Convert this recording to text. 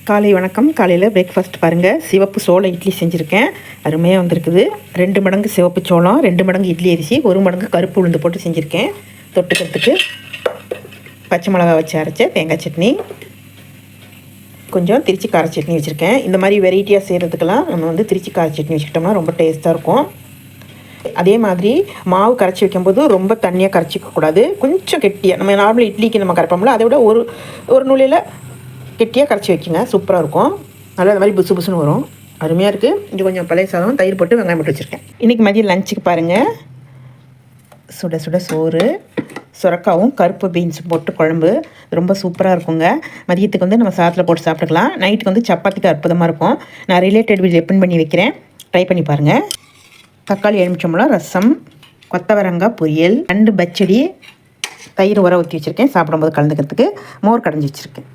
காலை வணக்கம். காலையில் பிரேக்ஃபாஸ்ட் பாருங்கள், சிவப்பு சோளம் இட்லி செஞ்சுருக்கேன். அருமையாக வந்திருக்குது. 2 மடங்கு சிவப்பு சோளம், 2 மடங்கு இட்லி அரிசி, 1 மடங்கு கருப்பு உளுந்து போட்டு செஞ்சுருக்கேன். தொட்டுக்கிறதுக்கு பச்சை மிளகா வச்சு அரைச்ச தேங்காய் சட்னி, கொஞ்சம் திருச்சி கார சட்னி வச்சுருக்கேன். இந்த மாதிரி வெரைட்டியாக செய்கிறதுக்கெல்லாம் நம்ம திருச்சி கார சட்னி வச்சுக்கிட்டோம்னா ரொம்ப டேஸ்ட்டாக இருக்கும். அதே மாதிரி மாவு கரைச்சி வைக்கும்போது ரொம்ப தண்ணியாக கரைச்சிக்கக்கூடாது, கொஞ்சம் கெட்டியாக. நம்ம நார்மல் இட்லிக்கு நம்ம கரைப்போம்ல, அதை விட ஒரு நுழையில் கெட்டியாக கரைச்சி வைக்குங்க, சூப்பராக இருக்கும். நல்லா இந்த மாதிரி புசு புசுன்னு வரும், அருமையாக இருக்குது. இது கொஞ்சம் பழைய சாதம், தயிர் போட்டு வெங்காயம் போட்டு வச்சுருக்கேன். இன்றைக்கி மதியம் லஞ்சுக்கு பாருங்கள், சுட சுட சோறு, சுரக்காவும் கருப்பு பீன்ஸும் போட்டு குழம்பு ரொம்ப சூப்பராக இருக்குங்க. மதியத்துக்கு நம்ம சாதத்தில் போட்டு சாப்பிட்டுக்கலாம். நைட்டுக்கு சப்பாத்திக்கு அற்புதமாக இருக்கும். நான் ரிலேட்டட் வீடியோ எப்படின்னு பண்ணி வைக்கிறேன், ட்ரை பண்ணி பாருங்கள். தக்காளி எலுமிச்சம்பழம் ரசம், கொத்தவரங்காய் பொரியல், 2 பச்சடி, தயிர் ஊற ஊற்றி வச்சுருக்கேன். சாப்பிடும்போது கலந்துக்கிறதுக்கு மோர் கடைஞ்சி வச்சுருக்கேன்.